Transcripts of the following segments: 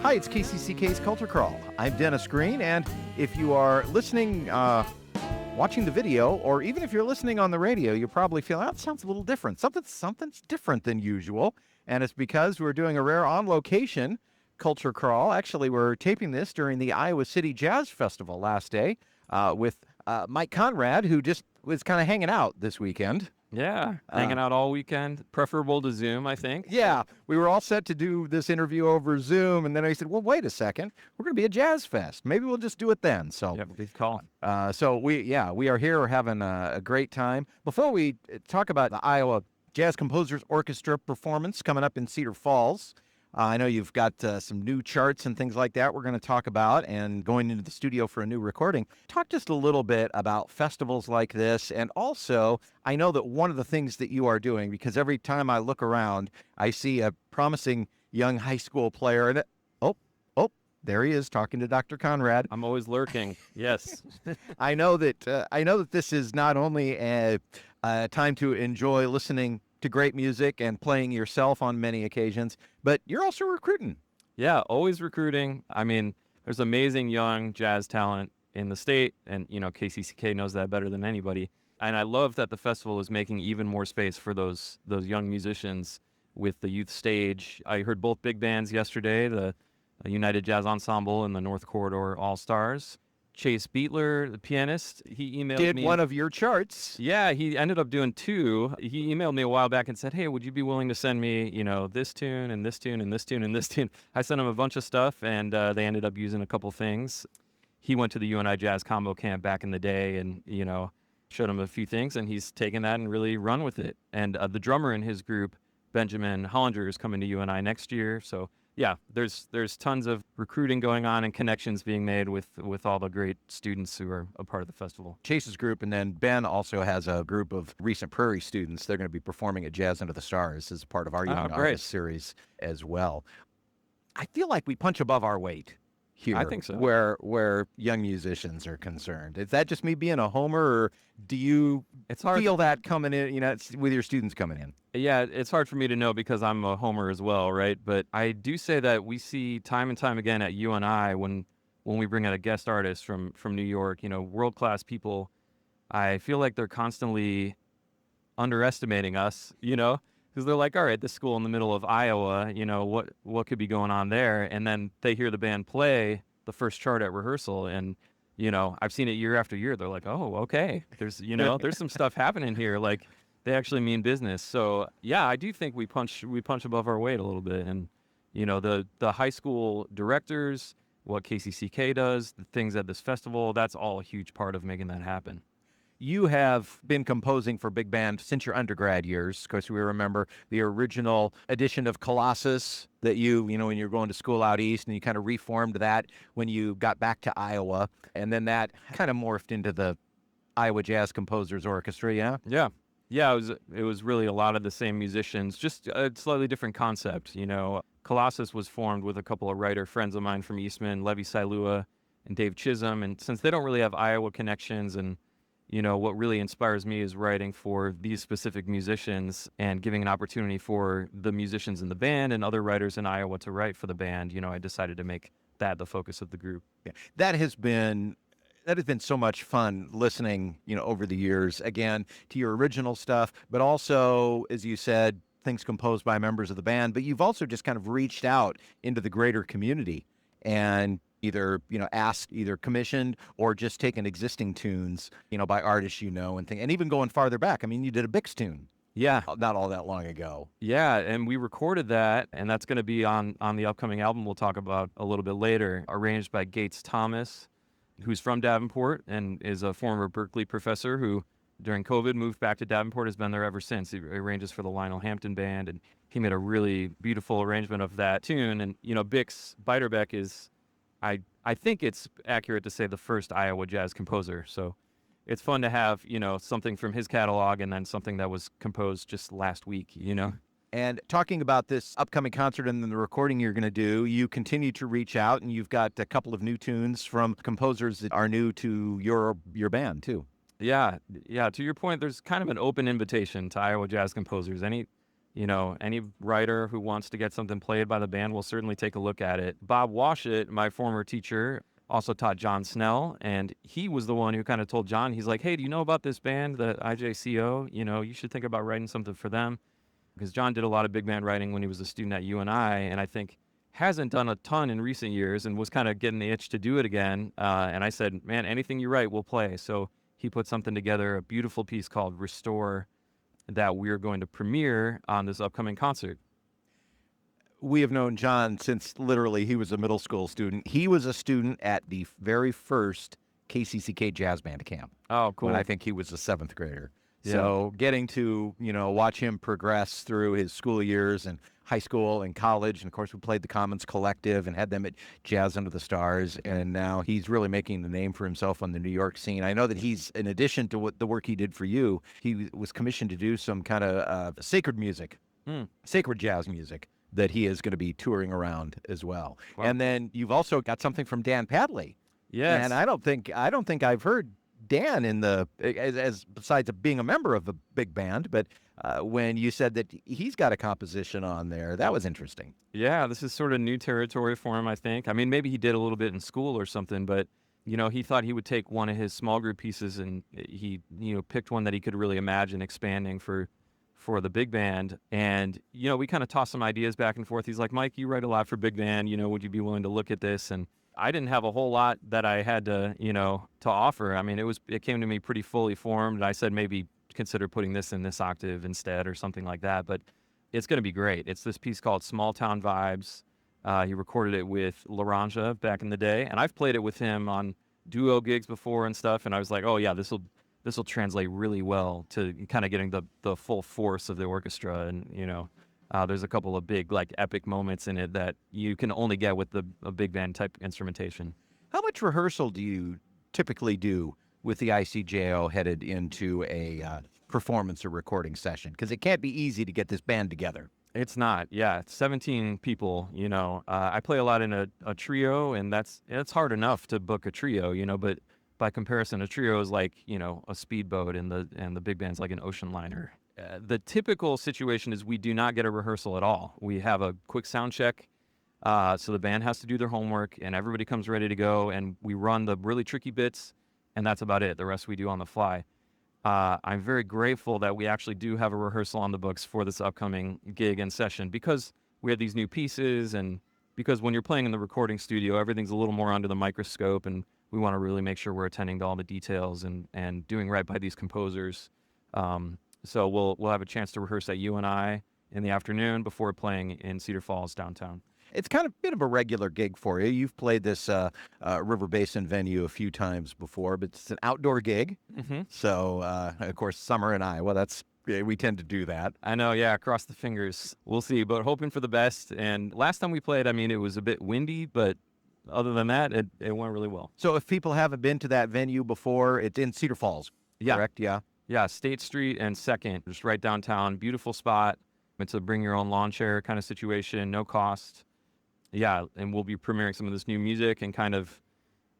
Hi, it's KCCK's Culture Crawl. I'm Dennis Green, and if you are listening, watching the video, or even if you're listening on the radio, you probably feel, oh, it sounds a little different. Something's different than usual, and it's because we're doing a rare on-location Culture Crawl. Actually, we're taping this during the Iowa City Jazz Festival last day with Mike Conrad, who just was kind of hanging out this weekend. Yeah, hanging out all weekend, preferable to Zoom, I think. Yeah, we were all set to do this interview over Zoom, and then I said, well, wait a second, we're going to be at Jazz Fest. Maybe we'll just do it then. So, Yep, good call. So we are here, we're having a great time. Before we talk about the Iowa Jazz Composers Orchestra performance coming up in Cedar Falls, I know you've got some new charts and things like that we're going to talk about, and going into the studio for a new recording. Talk just a little bit about festivals like this, and also I know that one of the things that you are doing, because every time I look around, I see a promising young high school player, and there he is talking to Dr. Conrad. I'm always lurking. Yes. I know that this is not only a time to enjoy listening to great music and playing yourself on many occasions, but you're also recruiting. Yeah, always recruiting. I mean, there's amazing young jazz talent in the state, and KCCK knows that better than anybody. And I love that the festival is making even more space for those young musicians with the youth stage. I heard both big bands yesterday, the United Jazz Ensemble and the North Corridor All-Stars. Chase Beatler, the pianist, he emailed me. Did one of your charts. Yeah, he ended up doing two. He emailed me a while back and said, hey, would you be willing to send me, this tune and this tune and this tune and this tune? I sent him a bunch of stuff, and they ended up using a couple things. He went to the UNI Jazz Combo Camp back in the day and, showed him a few things, and he's taken that and really run with it. And the drummer in his group, Benjamin Hollinger, is coming to UNI next year, so yeah, there's tons of recruiting going on and connections being made with all the great students who are a part of the festival. Chase's group, and then Ben also has a group of recent Prairie students. They're going to be performing at Jazz Under the Stars as part of our Young Artist series as well. I feel like we punch above our weight here. I think so. Where young musicians are concerned. Is that just me being a homer, or do you feel that coming in, with your students coming in? Yeah, it's hard for me to know because I'm a homer as well, right? But I do say that we see time and time again at UNI when we bring out a guest artist from New York, world-class people, I feel like they're constantly underestimating us, because they're like, all right, this school in the middle of Iowa, what could be going on there? And then they hear the band play the first chart at rehearsal, and I've seen it year after year. They're like, oh, okay, there's there's some stuff happening here, like they actually mean business. So yeah, I do think we punch above our weight a little bit, and the high school directors, what KCCK does, the things at this festival, that's all a huge part of making that happen. You have been composing for big band since your undergrad years. Of course, we remember the original edition of Colossus that when you were going to school out east, and you kind of reformed that when you got back to Iowa. And then that kind of morphed into the Iowa Jazz Composers Orchestra, yeah? Yeah, it was really a lot of the same musicians, just a slightly different concept, Colossus was formed with a couple of writer friends of mine from Eastman, Levi Sailua and Dave Chisholm. And since they don't really have Iowa connections, and what really inspires me is writing for these specific musicians and giving an opportunity for the musicians in the band and other writers in Iowa to write for the band. I decided to make that the focus of the group. Yeah. That has been so much fun listening, over the years, again, to your original stuff, but also, as you said, things composed by members of the band. But you've also just kind of reached out into the greater community and either commissioned or just taken existing tunes, by artists and even going farther back. I mean, you did a Bix tune. Yeah. Not all that long ago. Yeah, and we recorded that, and that's going to be on the upcoming album we'll talk about a little bit later, arranged by Gates Thomas, who's from Davenport and is a former Berkeley professor who, during COVID, moved back to Davenport, has been there ever since. He arranges for the Lionel Hampton Band, and he made a really beautiful arrangement of that tune. And, Bix Beiderbecke is, I think it's accurate to say, the first Iowa jazz composer. So it's fun to have, something from his catalog and then something that was composed just last week, And talking about this upcoming concert and then the recording you're going to do, you continue to reach out, and you've got a couple of new tunes from composers that are new to your band, too. Yeah. To your point, there's kind of an open invitation to Iowa jazz composers. Any writer who wants to get something played by the band will certainly take a look at it. Bob Washut, my former teacher, also taught John Snell, and he was the one who kind of told John, he's like, hey, do you know about this band, the IJCO? You should think about writing something for them. Because John did a lot of big band writing when he was a student at UNI, and I think hasn't done a ton in recent years and was kind of getting the itch to do it again. And I said, man, anything you write, we'll play. So he put something together, a beautiful piece called Restore, that we're going to premiere on this upcoming concert. We have known John since literally he was a middle school student. He was a student at the very first KCCK Jazz Band Camp. Oh, cool. When I think he was a 7th grader. Yeah. So getting to, watch him progress through his school years and high school and college. And of course, we played the Commons Collective and had them at Jazz Under the Stars. And now he's really making the name for himself on the New York scene. I know that he's, in addition to the work he did for you, he was commissioned to do some kind of sacred music, sacred jazz music that he is going to be touring around as well. Wow. And then you've also got something from Dan Padley. Yes. And I don't think I've heard Dan in as besides being a member of a big band, but when you said that he's got a composition on there, that was interesting. Yeah, this is sort of new territory for him, I think. I mean, maybe he did a little bit in school or something, but he thought he would take one of his small group pieces and he picked one that he could really imagine expanding for the big band. And we kind of tossed some ideas back and forth. He's like, Mike, you write a lot for big band, would you be willing to look at this? And I didn't have a whole lot that I had to, to offer. I mean, it came to me pretty fully formed. And I said, maybe consider putting this in this octave instead or something like that. But it's going to be great. It's this piece called Small Town Vibes. He recorded it with Laranja back in the day. And I've played it with him on duo gigs before and stuff. And I was like, oh yeah, this will translate really well to kind of getting the full force of the orchestra. And, there's a couple of big, epic moments in it that you can only get with a big band type instrumentation. How much rehearsal do you typically do with the ICJO headed into a performance or recording session? Because it can't be easy to get this band together. It's not. Yeah, it's 17 people. I play a lot in a trio, and it's hard enough to book a trio. But by comparison, a trio is like a speedboat, and the big band's like an ocean liner. The typical situation is we do not get a rehearsal at all. We have a quick sound check, so the band has to do their homework, and everybody comes ready to go, and we run the really tricky bits, and that's about it. The rest we do on the fly. I'm very grateful that we actually do have a rehearsal on the books for this upcoming gig and session because we have these new pieces, and because when you're playing in the recording studio, everything's a little more under the microscope, and we want to really make sure we're attending to all the details and doing right by these composers. So we'll have a chance to rehearse at UNI in the afternoon before playing in Cedar Falls downtown. It's kind of bit of a regular gig for you. You've played this River Basin venue a few times before, but it's an outdoor gig. Mm-hmm. So, of course, summer in Iowa, we tend to do that. I know, yeah, cross the fingers. We'll see, but hoping for the best. And last time we played, it was a bit windy, but other than that, it went really well. So if people haven't been to that venue before, it's in Cedar Falls, correct? Yeah. Yeah, State Street and 2nd, just right downtown. Beautiful spot. It's a bring-your-own-lawnchair kind of situation, no cost. Yeah, and we'll be premiering some of this new music and kind of,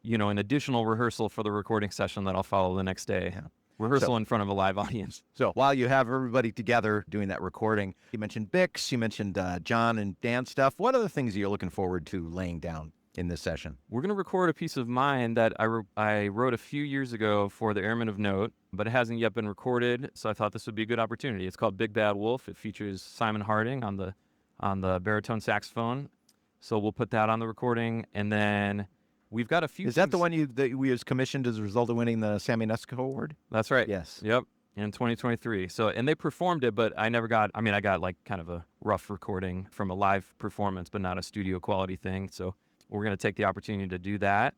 an additional rehearsal for the recording session that'll follow the next day. Yeah. Rehearsal in front of a live audience. So while you have everybody together doing that recording, you mentioned Bix, you mentioned John and Dan stuff. What are the things you're looking forward to laying down in this session? We're going to record a piece of mine that I wrote a few years ago for the Airmen of Note, but it hasn't yet been recorded, so I thought this would be a good opportunity. It's called Big Bad Wolf. It features Simon Harding on the baritone saxophone, so we'll put that on the recording, and then we've got a few. Is that the one that we was commissioned as a result of winning the Sammy Nesco Award? That's right. Yes. Yep. In 2023. So, and they performed it, but I got kind of a rough recording from a live performance, but not a studio quality thing. So we're going to take the opportunity to do that.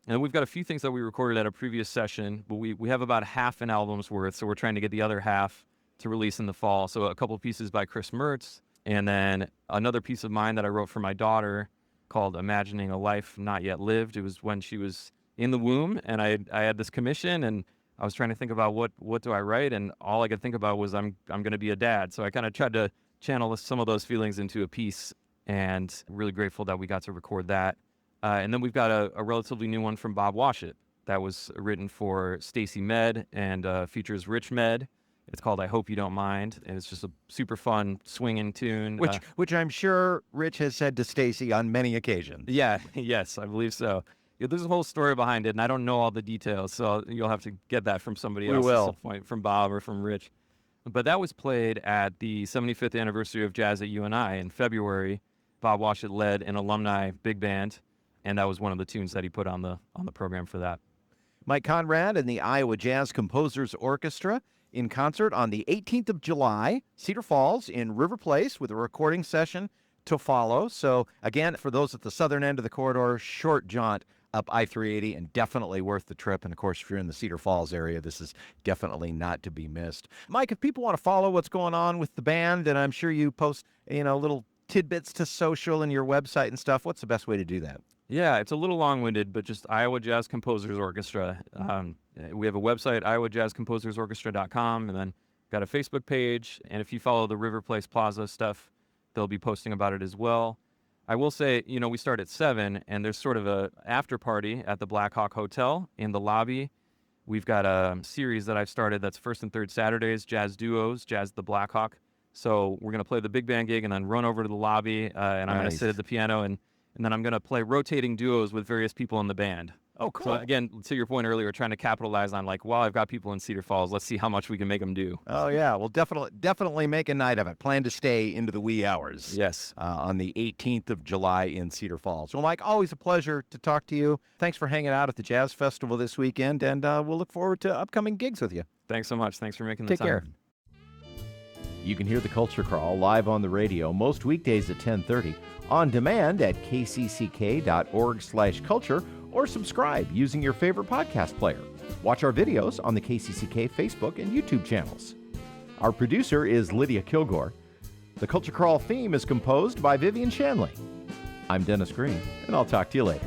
And we've got a few things that we recorded at a previous session, but we have about half an album's worth, so we're trying to get the other half to release in the fall. So a couple pieces by Chris Mertz, and then another piece of mine that I wrote for my daughter called Imagining a Life Not Yet Lived. It was when she was in the womb, and I had this commission, and I was trying to think about what do I write, and all I could think about was I'm going to be a dad. So I kind of tried to channel some of those feelings into a piece, and really grateful that we got to record that. And then we've got a relatively new one from Bob Washut that was written for Stacy Med and features Rich Med It's called I Hope You Don't Mind, and it's just a super fun swinging tune. Which I'm sure Rich has said to Stacy on many occasions. Yeah, yes, I believe so. Yeah, there's a whole story behind it, and I don't know all the details, so you'll have to get that from somebody else at some point, from Bob or from Rich. But that was played at the 75th anniversary of Jazz at UNI in February. Bob Washut led an alumni big band, and that was one of the tunes that he put on the program for that. Mike Conrad and the Iowa Jazz Composers Orchestra in concert on the 18th of July, Cedar Falls in River Place, with a recording session to follow. So again, for those at the southern end of the corridor, short jaunt up I-380 and definitely worth the trip. And of course, if you're in the Cedar Falls area, this is definitely not to be missed. Mike, if people want to follow what's going on with the band, and I'm sure you post, little tidbits to social and your website and stuff, what's the best way to do that? Yeah, it's a little long-winded, but just Iowa Jazz Composers Orchestra. We have a website, iowajazzcomposersorchestra.com, and then got a Facebook page. And if you follow the River Place Plaza stuff, they'll be posting about it as well. I will say, we start at 7, and there's sort of a after party at the Black Hawk Hotel in the lobby. We've got a series that I've started that's first and third Saturdays, Jazz Duos, Jazz the Black Hawk. So we're going to play the big band gig and then run over to the lobby, and I'm going to sit at the piano, and then I'm going to play rotating duos with various people in the band. Oh, cool. So again, to your point earlier, trying to capitalize on I've got people in Cedar Falls, let's see how much we can make them do. Oh, yeah. Well, definitely make a night of it. Plan to stay into the wee hours. Yes. On the 18th of July in Cedar Falls. Well, Mike, always a pleasure to talk to you. Thanks for hanging out at the Jazz Festival this weekend, and we'll look forward to upcoming gigs with you. Thanks so much. Thanks for making the time. Take care. You can hear the Culture Crawl live on the radio most weekdays at 10:30, on demand at kcck.org/culture, or subscribe using your favorite podcast player. Watch our videos on the KCCK Facebook and YouTube channels. Our producer is Lydia Kilgore. The Culture Crawl theme is composed by Vivian Shanley. I'm Dennis Green, and I'll talk to you later.